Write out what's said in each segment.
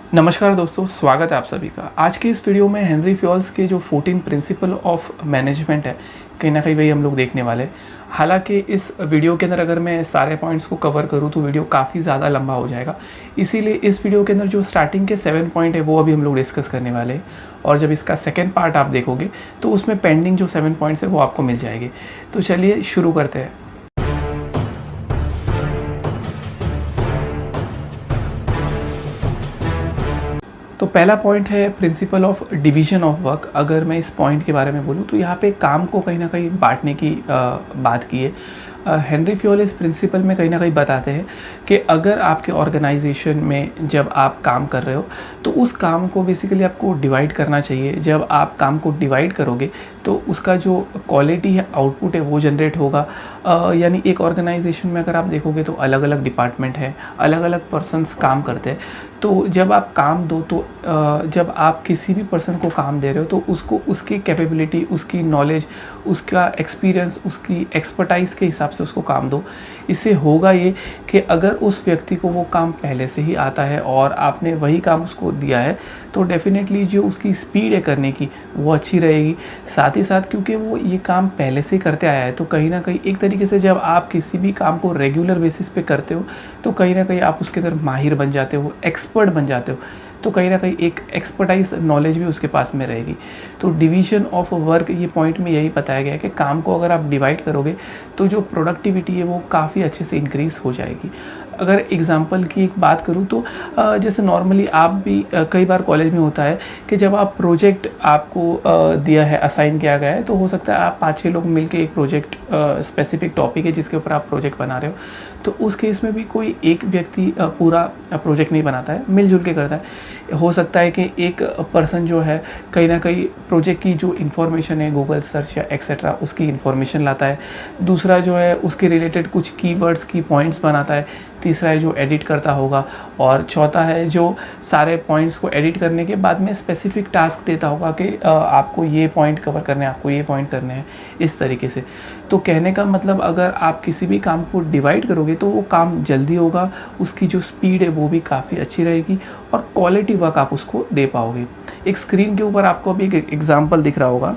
नमस्कार दोस्तों, स्वागत है आप सभी का। आज के इस वीडियो में हेनरी फ्योल्स के जो 14 प्रिंसिपल ऑफ मैनेजमेंट है, कहीं ना कहीं वही हम लोग देखने वाले हैं। हालांकि इस वीडियो के अंदर अगर मैं सारे पॉइंट्स को कवर करूं तो वीडियो काफ़ी ज़्यादा लंबा हो जाएगा। इसीलिए इस वीडियो के अंदर जो स्टार्टिंग के 7 पॉइंट है वो अभी हम लोग डिस्कस करने वाले हैं, और जब इसका सेकेंड पार्ट आप देखोगे तो उसमें पेंडिंग जो 7 पॉइंट्स है वो आपको मिल जाएंगे। तो चलिए शुरू करते हैं। तो पहला पॉइंट है principle of division of work. अगर मैं इस पॉइंट के बारे में बोलूँ तो यहाँ पे काम को कहीं ना कहीं बांटने की बात की है। हेनरी फ्योल इस प्रिंसिपल में कहीं ना कहीं बताते हैं कि अगर आपके ऑर्गेनाइजेशन में जब आप काम कर रहे हो तो उस काम को बेसिकली आपको डिवाइड करना चाहिए। जब आप काम को डिवाइड करोगे तो उसका जो क्वालिटी है, आउटपुट है, वो जनरेट होगा। यानी एक ऑर्गेनाइजेशन में अगर आप देखोगे तो अलग अलग डिपार्टमेंट है, अलग अलग पर्सन्स काम करते हैं। तो जब आप काम दो तो जब आप किसी भी पर्सन को काम दे रहे हो तो उसको उसकी कैपेबिलिटी, उसकी नॉलेज, उसका एक्सपीरियंस, उसकी एक्सपर्टाइज के हिसाब से उसको काम दो। इससे होगा ये कि अगर उस व्यक्ति को वो काम पहले से ही आता है और आपने वही काम उसको दिया है तो डेफिनेटली जो उसकी स्पीड है करने की वो अच्छी रहेगी। साथ ही साथ क्योंकि वो ये काम पहले से ही करते आया है तो कहीं ना कहीं एक तरीके से जब आप किसी भी काम को रेगुलर बेसिस पे करते हो तो कहीं ना कहीं आप उसके अंदर माहिर बन जाते हो, एक्सपर्ट बन जाते हो। तो कहीं ना कहीं एक एक्सपर्टाइज नॉलेज भी उसके पास में रहेगी। तो डिवीजन ऑफ वर्क, ये पॉइंट में यही बताया गया है कि काम को अगर आप डिवाइड करोगे तो जो प्रोडक्टिविटी है वो काफ़ी अच्छे से इंक्रीज़ हो जाएगी। अगर एग्जांपल की एक बात करूँ तो जैसे नॉर्मली आप भी कई बार कॉलेज में होता है कि जब आप प्रोजेक्ट आपको दिया है, असाइन किया गया है, तो हो सकता है आप 5-6 लोग मिलके एक प्रोजेक्ट, स्पेसिफिक टॉपिक है जिसके ऊपर आप प्रोजेक्ट बना रहे हो, तो उस केस में भी कोई एक व्यक्ति पूरा प्रोजेक्ट नहीं बनाता है, मिलजुल के करता है। हो सकता है कि एक पर्सन जो है कहीं ना कहीं प्रोजेक्ट की जो इन्फॉर्मेशन है, गूगल सर्च या एक्सेट्रा, उसकी इन्फॉर्मेशन लाता है। दूसरा जो है उसके रिलेटेड कुछ कीवर्ड्स की पॉइंट्स बनाता है। तीसरा है जो एडिट करता होगा, और चौथा है जो सारे पॉइंट्स को एडिट करने के बाद में स्पेसिफिक टास्क देता होगा कि आपको ये पॉइंट कवर करने हैं, आपको ये पॉइंट करने हैं, इस तरीके से। तो कहने का मतलब अगर आप किसी भी काम को डिवाइड करोगे तो वो काम जल्दी होगा, उसकी जो स्पीड है वो भी काफ़ी अच्छी रहेगी और क्वालिटी वर्क आप उसको दे पाओगे। एक स्क्रीन के ऊपर आपको अभी एक एग्जाम्पल दिख रहा होगा।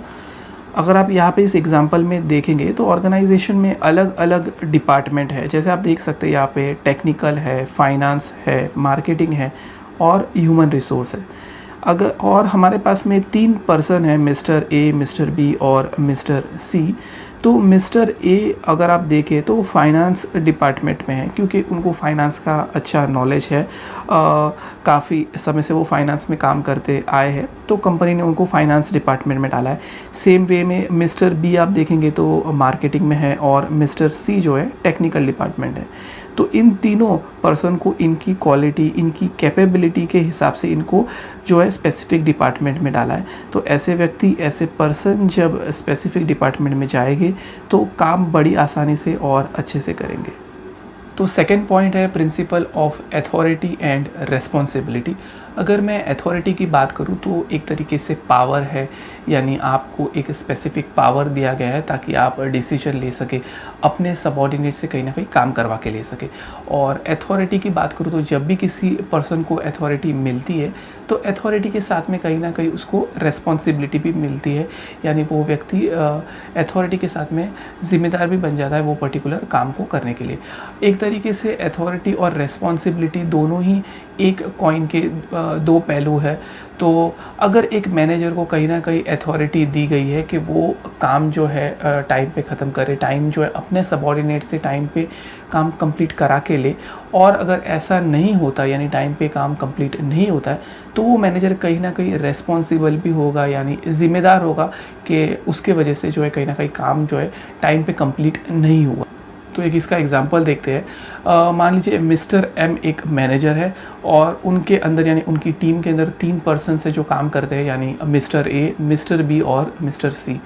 अगर आप यहाँ पे इस एग्जांपल में देखेंगे तो ऑर्गेनाइजेशन में अलग अलग डिपार्टमेंट है। जैसे आप देख सकते हैं यहाँ पे टेक्निकल है, फाइनेंस है, मार्केटिंग है और ह्यूमन रिसोर्स है। अगर और हमारे पास में 3 पर्सन है, मिस्टर ए, मिस्टर बी और मिस्टर सी। तो मिस्टर ए अगर आप देखें तो फाइनेंस डिपार्टमेंट में है क्योंकि उनको फाइनेंस का अच्छा नॉलेज है। काफ़ी समय से वो फाइनेंस में काम करते आए हैं तो कंपनी ने उनको फाइनेंस डिपार्टमेंट में डाला है। सेम वे में मिस्टर बी आप देखेंगे तो मार्केटिंग में है और मिस्टर सी जो है टेक्निकल डिपार्टमेंट है। तो इन तीनों पर्सन को इनकी क्वालिटी, इनकी कैपेबिलिटी के हिसाब से इनको जो है स्पेसिफिक डिपार्टमेंट में डाला है। तो ऐसे व्यक्ति, ऐसे पर्सन जब स्पेसिफिक डिपार्टमेंट में जाएंगे तो काम बड़ी आसानी से और अच्छे से करेंगे। तो सेकेंड पॉइंट है principle of authority and responsibility. अगर मैं अथॉरिटी की बात करूं तो एक तरीके से पावर है, यानी आपको एक स्पेसिफिक पावर दिया गया है ताकि आप डिसीजन ले सके, अपने सबॉर्डिनेट से कहीं ना कहीं काम करवा के ले सके। और अथॉरिटी की बात करूं तो जब भी किसी पर्सन को अथॉरिटी मिलती है तो अथॉरिटी के साथ में कहीं ना कहीं उसको रेस्पॉन्सिबिलिटी भी मिलती है, यानी वो व्यक्ति अथॉरिटी के साथ में जिम्मेदार भी बन जाता है वो पर्टिकुलर काम को करने के लिए। एक तरीके से अथॉरिटी और रेस्पॉन्सिबिलिटी दोनों ही एक कॉइन के 2 पहलू है। तो अगर एक मैनेजर को कहीं ना कहीं अथॉरिटी दी गई है कि वो काम जो है टाइम पे ख़त्म करे, टाइम जो है अपने सबॉर्डिनेट से टाइम पे काम कंप्लीट करा के ले, और अगर ऐसा नहीं होता यानी टाइम पे काम कंप्लीट नहीं होता है तो वो मैनेजर कहीं ना कहीं रेस्पॉन्सिबल भी होगा, यानी ज़िम्मेदार होगा कि उसके वजह से जो है कहीं ना कहीं काम जो है टाइम पे कंप्लीट नहीं हुआ। तो एक इसका एग्जांपल देखते हैं। मान लीजिए मिस्टर एम एक मैनेजर है और उनके अंदर यानी उनकी टीम के अंदर 3 पर्सन से जो काम करते हैं, यानी मिस्टर ए, मिस्टर बी और मिस्टर सी।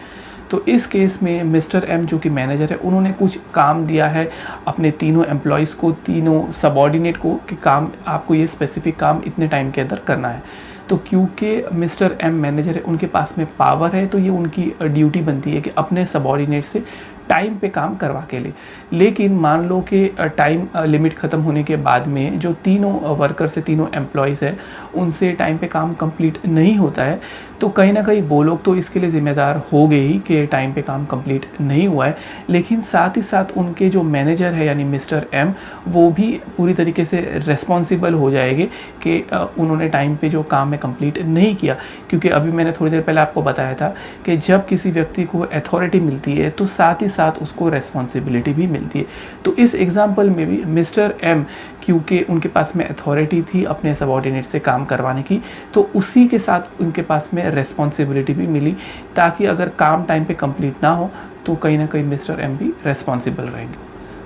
तो इस केस में मिस्टर एम जो कि मैनेजर है, उन्होंने कुछ काम दिया है अपने तीनों एम्प्लॉयज़ को, तीनों सबॉर्डिनेट को कि काम, आपको ये स्पेसिफिक काम इतने टाइम के अंदर करना है। तो क्योंकि मिस्टर एम मैनेजर है, उनके पास में पावर है, तो ये उनकी ड्यूटी बनती है कि अपने सबॉर्डिनेट से टाइम पे काम करवा के ले। लेकिन मान लो कि टाइम लिमिट ख़त्म होने के बाद में जो तीनों वर्कर्स है, तीनों एम्प्लॉयज़ है, उनसे टाइम पे काम कंप्लीट नहीं होता है, तो कहीं ना कहीं वो लोग तो इसके लिए ज़िम्मेदार हो गए ही कि टाइम पे काम कंप्लीट नहीं हुआ है, लेकिन साथ ही साथ उनके जो मैनेजर है यानी मिस्टर एम, वो भी पूरी तरीके से रिस्पॉन्सिबल हो जाएंगे कि उन्होंने टाइम पे जो काम है कंप्लीट नहीं किया। क्योंकि अभी मैंने थोड़ी देर पहले आपको बताया था कि जब किसी व्यक्ति को अथॉरिटी मिलती है तो साथ ही साथ उसको रेस्पॉन्सिबिलिटी भी मिलती है। तो इस एग्जाम्पल में भी मिस्टर एम, क्योंकि उनके पास में अथॉरिटी थी अपने सबऑर्डिनेट से काम करवाने की, तो उसी के साथ उनके पास में रेस्पॉन्सिबिलिटी भी मिली, ताकि अगर काम टाइम पे कंप्लीट ना हो तो कहीं ना कहीं मिस्टर एम भी रेस्पॉन्सिबल रहेंगे।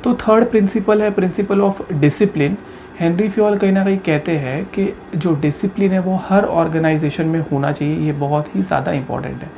तो थर्ड प्रिंसिपल है principle of discipline. Henry Fayol कहीं ना कहीं कहते हैं कि जो डिसिप्लिन है वो हर ऑर्गेनाइजेशन में होना चाहिए, ये बहुत ही ज़्यादा इम्पॉर्टेंट है।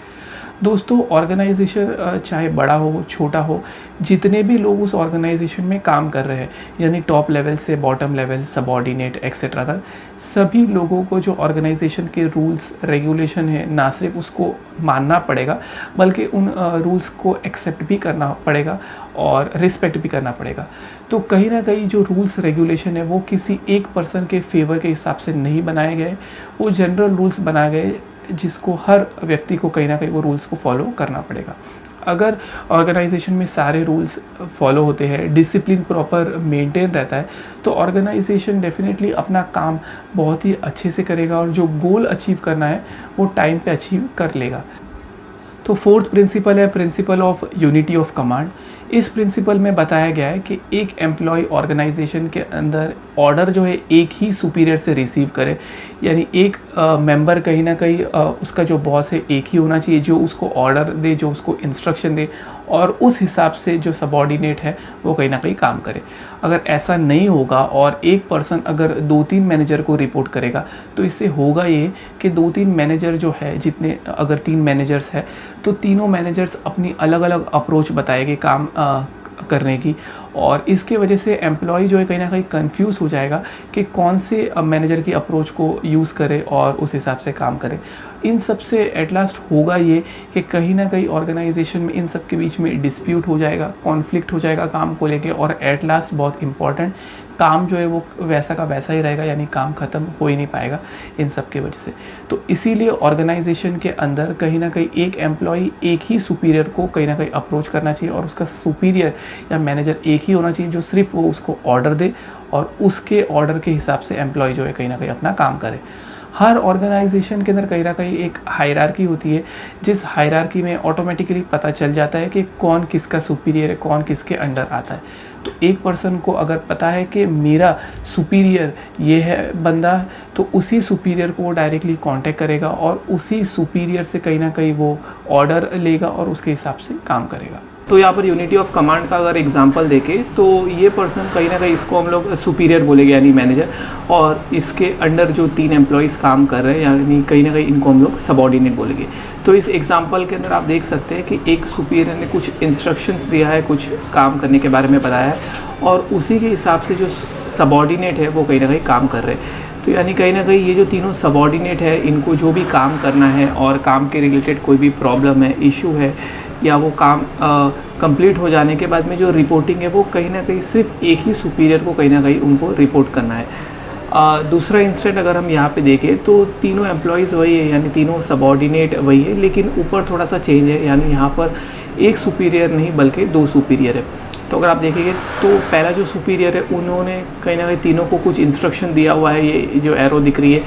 दोस्तों, ऑर्गेनाइजेशन चाहे बड़ा हो छोटा हो, जितने भी लोग उस ऑर्गेनाइजेशन में काम कर रहे हैं, यानी टॉप लेवल से बॉटम लेवल, सबऑर्डिनेट एक्सेट्रा तक, सभी लोगों को जो ऑर्गेनाइजेशन के रूल्स रेगुलेशन है ना सिर्फ उसको मानना पड़ेगा, बल्कि उन रूल्स को एक्सेप्ट भी करना पड़ेगा और रिस्पेक्ट भी करना पड़ेगा। तो कहीं ना कहीं जो रूल्स रेगुलेशन है वो किसी एक पर्सन के फेवर के हिसाब से नहीं बनाए गए, वो जनरल रूल्स बनाए गए जिसको हर व्यक्ति को कहीं ना कहीं वो रूल्स को फॉलो करना पड़ेगा। अगर ऑर्गेनाइजेशन में सारे रूल्स फॉलो होते हैं, डिसिप्लिन प्रॉपर मेंटेन रहता है, तो ऑर्गेनाइजेशन डेफिनेटली अपना काम बहुत ही अच्छे से करेगा और जो गोल अचीव करना है वो टाइम पे अचीव कर लेगा। तो फोर्थ प्रिंसिपल है principle of unity of command. इस प्रिंसिपल में बताया गया है कि एक एम्प्लॉय ऑर्गेनाइजेशन के अंदर ऑर्डर जो है एक ही सुपीरियर से रिसीव करे, यानी एक मेंबर कहीं ना कहीं उसका जो बॉस है एक ही होना चाहिए, जो उसको ऑर्डर दे, जो उसको इंस्ट्रक्शन दे, और उस हिसाब से जो सबऑर्डिनेट है वो कहीं ना कहीं काम करे। अगर ऐसा नहीं होगा और एक पर्सन अगर 2-3 मैनेजर को रिपोर्ट करेगा, तो इससे होगा ये कि 2-3 मैनेजर जो है, जितने अगर 3 मैनेजर्स है तो तीनों मैनेजर्स अपनी अलग अलग अप्रोच बताएंगे काम करने की, और इसके वजह से एम्प्लॉय जो है कहीं ना कहीं कंफ्यूज हो जाएगा कि कौन से मैनेजर की अप्रोच को यूज़ करे और उस हिसाब से काम करे। इन सब से एट लास्ट होगा ये कि कहीं ना कहीं ऑर्गेनाइजेशन में इन सब के बीच में डिस्प्यूट हो जाएगा, कॉन्फ्लिक्ट हो जाएगा काम को लेके, और एट लास्ट बहुत इंपॉर्टेंट काम जो है वो वैसा का वैसा ही रहेगा, यानी काम ख़त्म हो ही नहीं पाएगा इन सब के वजह से। तो इसीलिए ऑर्गेनाइजेशन के अंदर कहीं ना कहीं एक एम्प्लॉय एक ही सुपीरियर को कहीं ना कहीं अप्रोच करना चाहिए, और उसका सुपीरियर या मैनेजर एक ही होना चाहिए जो सिर्फ वो उसको ऑर्डर दे और उसके ऑर्डर के हिसाब से एम्प्लॉय जो है कहीं ना कहीं अपना काम करे। हर ऑर्गेनाइजेशन के अंदर कहीं ना कहीं एक हायरार्की होती है, जिस हायरार्की में ऑटोमेटिकली पता चल जाता है कि कौन किसका सुपीरियर है, कौन किसके अंडर आता है। तो एक पर्सन को अगर पता है कि मेरा सुपीरियर ये है बंदा, तो उसी सुपीरियर को वो डायरेक्टली कांटेक्ट करेगा और उसी सुपीरियर से कहीं ना कहीं वो ऑर्डर लेगा और उसके हिसाब से काम करेगा। तो यहाँ पर यूनिटी ऑफ कमांड का अगर एग्जांपल देखें तो ये पर्सन कहीं ना कहीं इसको हम लोग सुपीरियर बोलेंगे यानी मैनेजर, और इसके अंडर जो 3 एम्प्लॉयज़ काम कर रहे हैं यानी कहीं ना कहीं इनको हम लोग सबऑर्डिनेट बोलेंगे। तो इस एग्जांपल के अंदर आप देख सकते हैं कि एक सुपीरियर ने कुछ इंस्ट्रक्शंस दिया है, कुछ काम करने के बारे में बताया है, और उसी के हिसाब से जो सबऑर्डिनेट है वो कहीं ना कहीं काम कर रहे हैं। तो यानी कहीं ना कहीं ये जो तीनों सबऑर्डिनेट है, इनको जो भी काम करना है और काम के रिलेटेड कोई भी प्रॉब्लम है, इशू है, या वो काम कंप्लीट हो जाने के बाद में जो रिपोर्टिंग है वो कहीं ना कहीं सिर्फ एक ही सुपीरियर को कहीं ना कहीं उनको रिपोर्ट करना है। दूसरा इंस्टेंट अगर हम यहाँ पे देखें तो तीनों एम्प्लॉयज़ वही है, यानी तीनों सबऑर्डिनेट वही है, लेकिन ऊपर थोड़ा सा चेंज है, यानी यहाँ पर एक सुपीरियर नहीं बल्कि 2 सुपीरियर है। तो अगर आप देखेंगे तो पहला जो सुपीरियर है उन्होंने कहीं ना कहीं तीनों को कुछ इंस्ट्रक्शन दिया हुआ है, ये जो एरो दिख रही है।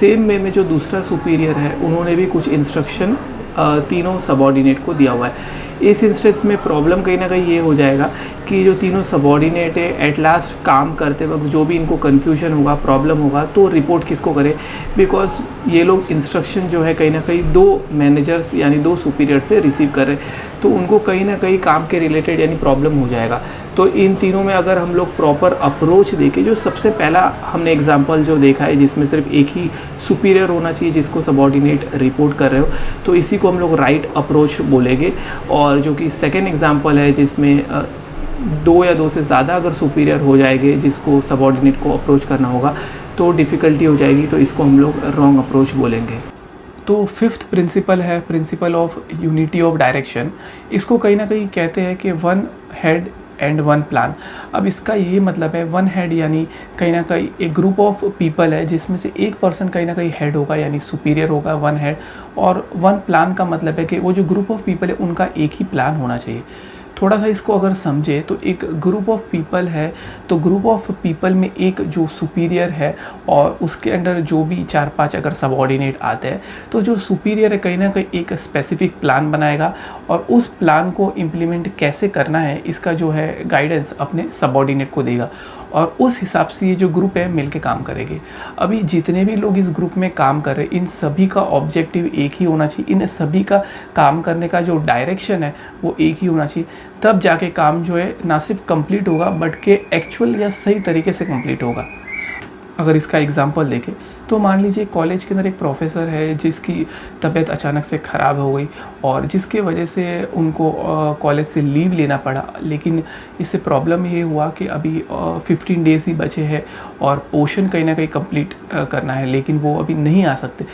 सेम वे में जो दूसरा सुपीरियर है उन्होंने भी कुछ इंस्ट्रक्शन तीनों सबऑर्डिनेट को दिया हुआ है। इस इंस्टेंस में प्रॉब्लम कहीं ना कहीं ये हो जाएगा कि जो तीनों सबऑर्डिनेट है एट लास्ट काम करते वक्त जो भी इनको कन्फ्यूजन होगा, प्रॉब्लम होगा, तो रिपोर्ट किसको करे, बिकॉज ये लोग इंस्ट्रक्शन जो है कहीं ना कहीं 2 मैनेजर्स यानी 2 सुपीरियर से रिसीव कर रहे हैं, तो उनको कहीं ना कहीं काम के रिलेटेड यानी प्रॉब्लम हो जाएगा। तो इन तीनों में अगर हम लोग प्रॉपर अप्रोच देखें, जो सबसे पहला हमने एग्जांपल जो देखा है जिसमें सिर्फ एक ही सुपीरियर होना चाहिए जिसको सबऑर्डिनेट रिपोर्ट कर रहे हो, तो इसी को हम लोग राइट अप्रोच बोलेंगे। और जो कि सेकेंड एग्जांपल है जिसमें 2 या 2 से ज़्यादा अगर सुपीरियर हो जाएंगे जिसको सबऑर्डिनेट को अप्रोच करना होगा तो डिफ़िकल्टी हो जाएगी, तो इसको हम लोग रॉन्ग अप्रोच बोलेंगे। तो फिफ्थ प्रिंसिपल है principle of unity of direction. इसको कहीं ना कहीं कहते हैं कि one head and one plan. अब इसका ये मतलब है वन हेड यानी कहीं ना कहीं एक ग्रुप ऑफ पीपल है जिसमें से एक पर्सन कहीं ना कहीं हेड होगा यानी सुपीरियर होगा वन हेड, और वन प्लान का मतलब है कि वो जो ग्रुप ऑफ पीपल है उनका एक ही प्लान होना चाहिए। थोड़ा सा इसको अगर समझे तो एक ग्रुप ऑफ पीपल है तो ग्रुप ऑफ पीपल में एक जो सुपीरियर है और उसके अंडर जो भी 4-5 अगर सबऑर्डिनेट आते हैं तो जो सुपीरियर है कहीं ना कहीं एक स्पेसिफिक प्लान बनाएगा और उस प्लान को इम्प्लीमेंट कैसे करना है इसका जो है गाइडेंस अपने सबऑर्डिनेट को देगा और उस हिसाब से ये जो ग्रुप है मिलके काम करेंगे। अभी जितने भी लोग इस ग्रुप में काम कर रहे हैं इन सभी का ऑब्जेक्टिव एक ही होना चाहिए, इन सभी का काम करने का जो डायरेक्शन है वो एक ही होना चाहिए, तब जाके काम जो है ना सिर्फ कंप्लीट होगा बट के एक्चुअल या सही तरीके से कंप्लीट होगा। अगर इसका एग्जांपल देखें तो मान लीजिए कॉलेज के अंदर एक प्रोफेसर है जिसकी तबीयत अचानक से ख़राब हो गई और जिसके वजह से उनको कॉलेज से लीव लेना पड़ा, लेकिन इससे प्रॉब्लम ये हुआ कि अभी 15 डेज़ ही बचे हैं और पोर्शन कहीं ना कहीं कंप्लीट करना है लेकिन वो अभी नहीं आ सकते।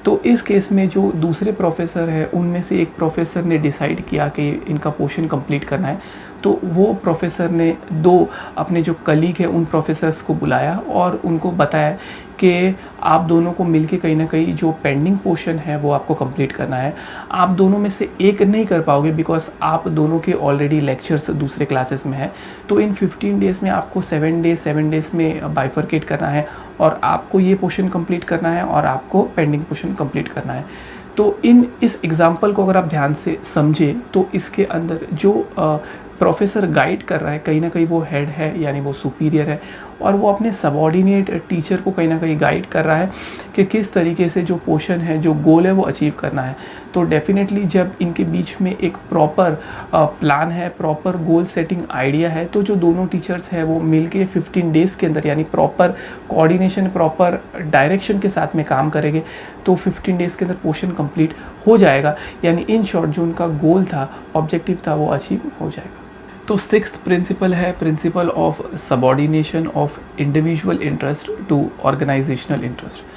तो इस केस में जो दूसरे प्रोफेसर है उनमें से एक प्रोफेसर ने डिसाइड किया कि इनका पोर्शन कंप्लीट करना है, तो वो प्रोफेसर ने 2 अपने जो कलीग है उन प्रोफेसर्स को बुलाया और उनको बताया कि आप दोनों को मिलके कहीं ना कहीं जो पेंडिंग पोर्शन है वो आपको कंप्लीट करना है। आप दोनों में से एक नहीं कर पाओगे बिकॉज आप दोनों के ऑलरेडी लेक्चर्स दूसरे क्लासेस में है, तो इन 15 डेज़ में आपको 7 डेज़ में बाइफरकेट करना है और आपको ये पोर्शन कंप्लीट करना है और आपको पेंडिंग पोर्शन कंप्लीट करना है। तो इस एग्जाम्पल को अगर आप ध्यान से समझें तो इसके अंदर जो प्रोफेसर गाइड कर रहा है कहीं ना कहीं वो हेड है यानी वो सुपीरियर है और वो अपने सबऑर्डिनेट टीचर को कहीं ना कहीं गाइड कर रहा है कि किस तरीके से जो पोर्शन है जो गोल है वो अचीव करना है। तो डेफिनेटली जब इनके बीच में एक प्रॉपर प्लान है, प्रॉपर गोल सेटिंग आइडिया है, तो जो दोनों टीचर्स हैं वो मिलके 15 डेज़ के अंदर यानी प्रॉपर कोऑर्डिनेशन प्रॉपर डायरेक्शन के साथ में काम करेंगे तो 15 डेज़ के अंदर पोर्शन कंप्लीट हो जाएगा, यानी इन शॉर्ट जो उनका गोल था ऑब्जेक्टिव था वो अचीव हो जाएगा। तो 6th प्रिंसिपल है principle of subordination of individual interest to organisational interest.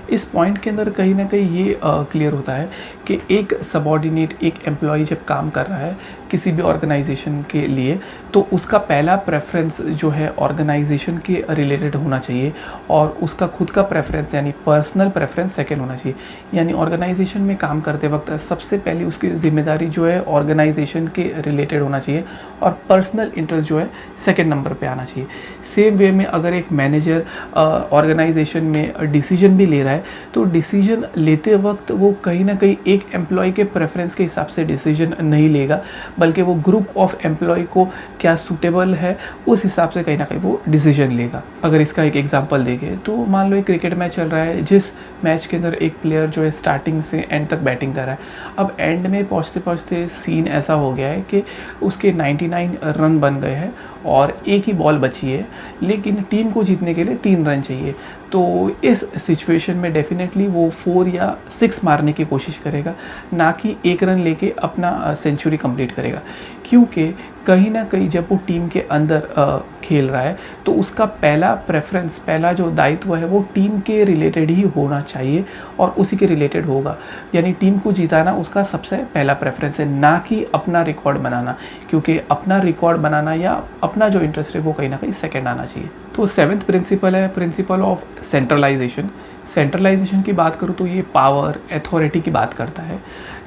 इस पॉइंट के अंदर कहीं ना कहीं ये क्लियर होता है कि एक सबऑर्डिनेट एक एम्प्लॉय जब काम कर रहा है किसी भी ऑर्गेनाइजेशन के लिए तो उसका पहला प्रेफरेंस जो है ऑर्गेनाइजेशन के रिलेटेड होना चाहिए और उसका खुद का प्रेफरेंस यानी पर्सनल प्रेफरेंस सेकंड होना चाहिए। यानी ऑर्गेनाइजेशन में काम करते वक्त सबसे पहले उसकी जिम्मेदारी जो है ऑर्गेनाइजेशन के रिलेटेड होना चाहिए और पर्सनल इंटरेस्ट जो है सेकेंड नंबर पर आना चाहिए। सेम वे में अगर एक मैनेजर ऑर्गेनाइजेशन में डिसीजन भी ले रहा है तो डिसीजन लेते वक्त वो कहीं ना कहीं एक एम्प्लॉय के प्रेफरेंस के हिसाब से डिसीजन नहीं लेगा बल्कि वो ग्रुप ऑफ एम्प्लॉय को क्या सूटेबल है उस हिसाब से कहीं ना कहीं वो डिसीजन लेगा। अगर इसका एक एग्जांपल देखें तो मान लो एक क्रिकेट मैच चल रहा है जिस मैच के अंदर एक प्लेयर जो है स्टार्टिंग से एंड तक बैटिंग कर रहा है। अब एंड में पहुँचते पहुँचते सीन ऐसा हो गया है कि उसके 99 रन बन गए हैं और एक ही बॉल बची है लेकिन टीम को जीतने के लिए 3 रन चाहिए। तो इस सिचुएशन में डेफिनेटली वो 4 या 6 मारने की कोशिश करेगा, ना कि 1 रन लेके अपना सेंचुरी कंप्लीट करेगा, क्योंकि कहीं ना कहीं जब वो टीम के अंदर खेल रहा है तो उसका पहला प्रेफरेंस पहला जो दायित्व है वो टीम के रिलेटेड ही होना चाहिए और उसी के रिलेटेड होगा। यानी टीम को जिताना उसका सबसे पहला प्रेफरेंस है, ना कि अपना रिकॉर्ड बनाना, क्योंकि अपना रिकॉर्ड बनाना या अपना जो इंटरेस्ट है वो कहीं ना कहीं सेकेंड आना चाहिए। तो 7th प्रिंसिपल है प्रिंसिपल ऑफ सेंट्रलाइजेशन। सेंट्रलाइजेशन की बात करूँ तो ये पावर अथॉरिटी की बात करता है।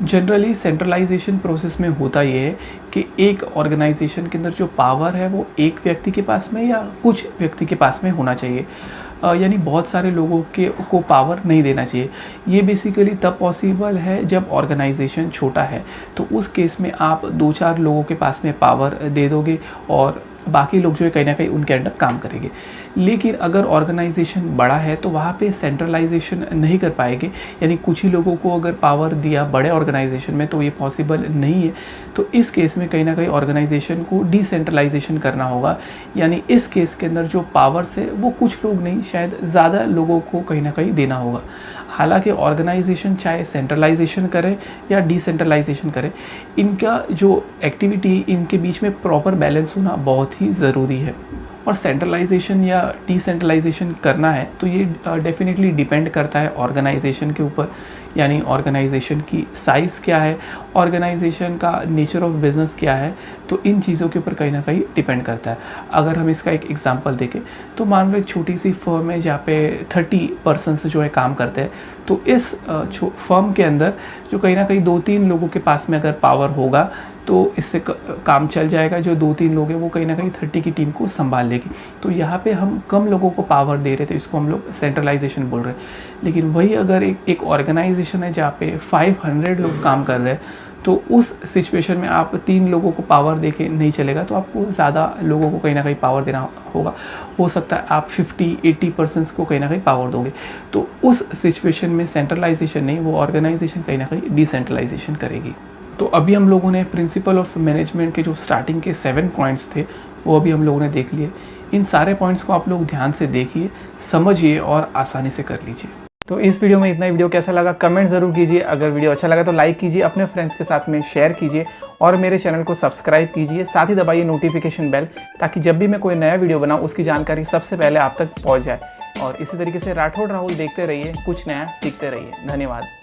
जनरली सेंट्रलाइजेशन प्रोसेस में होता ये है कि एक ऑर्गेनाइजेशन के अंदर जो पावर है वो एक व्यक्ति के पास में या कुछ व्यक्ति के पास में होना चाहिए, यानी बहुत सारे लोगों को पावर नहीं देना चाहिए। ये बेसिकली तब पॉसिबल है जब ऑर्गेनाइजेशन छोटा है, तो उस केस में आप 2-4 लोगों के पास में पावर दे दोगे और बाकी लोग जो है कहीं ना कहीं उनके अंडर काम करेंगे। लेकिन अगर ऑर्गेनाइजेशन बड़ा है तो वहाँ पे सेंट्रलाइजेशन नहीं कर पाएंगे, यानी कुछ ही लोगों को अगर पावर दिया बड़े ऑर्गेनाइजेशन में तो ये पॉसिबल नहीं है। तो इस केस में कहीं ना कहीं ऑर्गेनाइजेशन को डिसेंट्रलाइजेशन करना होगा, यानी इस केस के अंदर जो पावर्स है वो कुछ लोग नहीं शायद ज़्यादा लोगों को कहीं ना कहीं देना होगा। हालांकि ऑर्गेनाइजेशन चाहे सेंट्रलाइजेशन करे या डिसेंट्रलाइजेशन करे, इनका जो एक्टिविटी इनके बीच में प्रॉपर बैलेंस होना बहुत ही ज़रूरी है। और सेंट्रलाइजेशन या डिसेंट्रलाइजेशन करना है तो ये डेफिनेटली डिपेंड करता है ऑर्गेनाइजेशन के ऊपर, यानी ऑर्गेनाइजेशन की साइज़ क्या है, ऑर्गेनाइजेशन का नेचर ऑफ बिज़नेस क्या है, तो इन चीज़ों के ऊपर कहीं ना कहीं डिपेंड करता है। अगर हम इसका एक एग्जांपल देखें तो मान लो एक छोटी सी फर्म है जहाँ पे 30 पर्सन्स जो है काम करते हैं, तो इस फर्म के अंदर जो कहीं ना कहीं 2-3 लोगों के पास में अगर पावर होगा तो इससे काम चल जाएगा। जो 2-3 लोग हैं वो कहीं ना कहीं 30 की टीम को संभाल लेगी। तो यहाँ पे हम कम लोगों को पावर दे रहे थे, इसको हम लोग सेंट्रलाइजेशन बोल रहे हैं। लेकिन वही अगर एक ऑर्गेनाइजेशन है जहाँ पे 500 लोग काम कर रहे हैं, तो उस सिचुएशन में आप 3 लोगों को पावर दे के नहीं चलेगा, तो आपको ज़्यादा लोगों को कहीं ना कहीं पावर देना होगा। हो सकता है आप 50-80% को कहीं ना कहीं पावर दोगे, तो उस सिचुएशन में सेंट्रलाइजेशन नहीं, वो ऑर्गेनाइजेशन कहीं ना कहीं डिसेंट्रलाइजेशन करेगी। तो अभी हम लोगों ने प्रिंसिपल ऑफ मैनेजमेंट के जो स्टार्टिंग के 7 पॉइंट्स थे वो अभी हम लोगों ने देख लिए। इन सारे पॉइंट्स को आप लोग ध्यान से देखिए, समझिए और आसानी से कर लीजिए। तो इस वीडियो में इतना ही। वीडियो कैसा लगा कमेंट ज़रूर कीजिए। अगर वीडियो अच्छा लगा तो लाइक कीजिए, अपने फ्रेंड्स के साथ में शेयर कीजिए और मेरे चैनल को सब्सक्राइब कीजिए। साथ ही दबाइए नोटिफिकेशन बेल, ताकि जब भी मैं कोई नया वीडियो बनाऊँ उसकी जानकारी सबसे पहले आप तक पहुँच जाए। और इसी तरीके से राठौड़ राहुल देखते रहिए, कुछ नया सीखते रहिए। धन्यवाद।